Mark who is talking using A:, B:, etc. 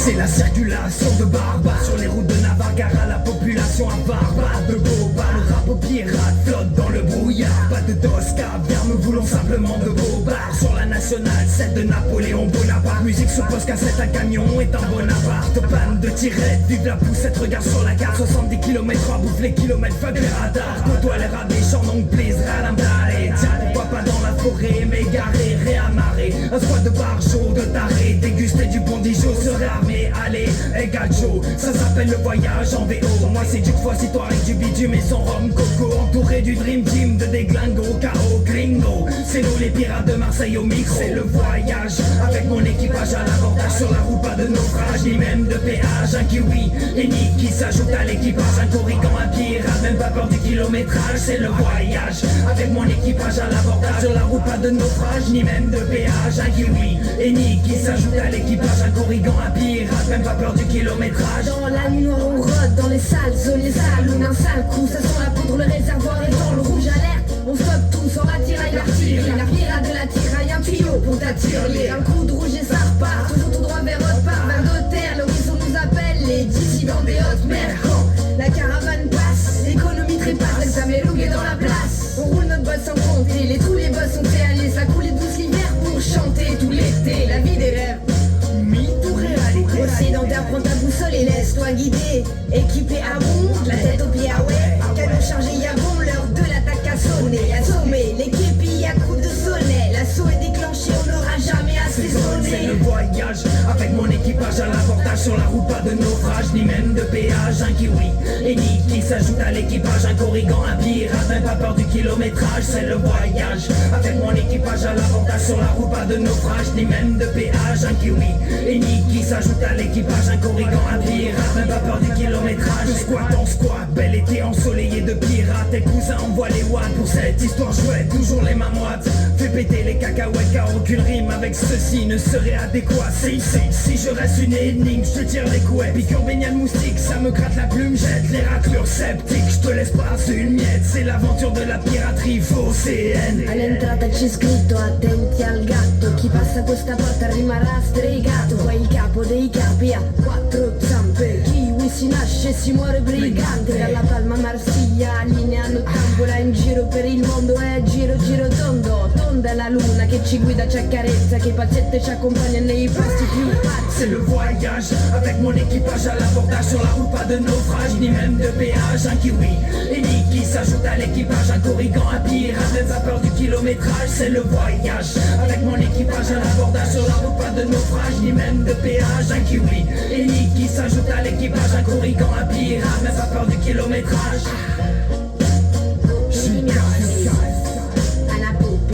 A: C'est la circulation de barbares sur les routes de Navarre, la population avare. Pas de bobards, le drapeau pirate flotte dans le brouillard. Pas de dos caviar, nous voulons simplement de bobards. Sur la nationale, celle de Napoléon Bonaparte. Musique sur poste cassette, un camion est un Bonaparte. Panne de tirette, vive la poussette, regarde sur la carte. 70 km à bouffe les kilomètres, fuck les radars. Côtoie les rats des champs, donc please, ralamdare. Tiens, pourquoi pas dans la forêt, m'égarer, réamarrer. Un squat de barjots, de tarés, déguster du bon Dijon, se réarmer, allez, égal Joe. Ça s'appelle le voyage en VO. Moi c'est du fois si toi avec du bitume et son rhum coco. Entouré du dream team de déglingos, KO, gringo. C'est nous les pirates de Marseille au micro. C'est le voyage, avec mon équipage à l'abordage. Sur la route pas de naufrage, ni même de péage. Un kiwi, et Nick qui s'ajoute à l'équipage. Un corrigan, un pirate, même pas peur du kilométrage. C'est le voyage, avec mon équipage à l'abordage. Sur la route pas de naufrage, ni même de péage. Un kiwi, et Nick qui s'ajoute à l'équipage. Un corrigan, un pirate, même pas peur du kilométrage.
B: Dans la nuit noire on rôde, dans les salles, zones les salles, on a un sale coup, ça sent la poudre, le réservoir est dans le rouge alerte. On stoppe tout, sans la tiraille, l'artillerie, la pirate de la tiraille, un tuyau pour t'attirer. Un coup de rouge et ça repart, toujours tout droit vers haute part, vers d'autres terres, l'horizon nous appelle, les dissidents des hautes mers. Quand la caravane passe, l'économie trépasse, l'examen est dans la place. On roule notre boss sans compter, les trous, les boss sont prêts à aller, ça coule douce l'hiver pour chanter tout l'été, la vie des rêves. Sédentaire, prends ta boussole et laisse-toi guider. Équipé à bon, la tête aux pieds à ouais. Canon chargé, y'a bon, l'heure de l'attaque a sonné. Assommé, l'équipe y a coup de sonnet. L'assaut est déclenché, on n'aura jamais assez sonné.
A: C'est le voyage, avec mon équipage à l'abordage. Sur la route pas de naufrage, ni même de péage. Un kiwi, et Nick qui s'ajoute à l'équipage. Un corrigan, un pirate, même pas peur du kilométrage. C'est le voyage, avec mon équipage à l'abordage. Sur la route pas de naufrage, ni même de péage. Un kiwi, et Nick qui s'ajoute à l'équipage, un corrigan, un pirate, même pas peur du kilométrage. De squat en squat, bel été ensoleillé de pirates. Tes cousins envoient les watts pour cette histoire chouette. Toujours les mains moites, fais péter les cacahuètes. Car aucune rime avec ceci ne serait adéquat. Si je reste une énigme, je te tire les couettes. Piqûre baignade moustique, ça me gratte la plume, jette les raclures sceptiques. Je te laisse pas une miette, c'est l'aventure de la piraterie phocéenne.
B: All'entrata c'è scritto attenti al gatto, chi passa questa porta rimarrà stregato. Poi il capo dei capi ha quattro zampe, kiwi si nasce e si muore brigante. Dalla Palma a Marsiglia allineano tambola in giro per il mondo, è giro giro tondo. Tonda è la luna che ci guida, ci accarezza, che paziente ci accompagna nei posti più pazzi.
A: C'est le voyage, avec mon équipage à l'abordage. Sur la route pas de naufrage, ni même de péage. Un kiwi, et Nick qui s'ajoute à l'équipage. Un corrigan, un pirate, même pas peur du kilométrage. C'est le voyage, avec mon équipage à l'abordage. Sur la route pas de naufrage, ni même de péage. Un kiwi, et Nick qui s'ajoute à l'équipage. Un corrigan, un pirate, même pas peur du kilométrage.
B: À la poupe,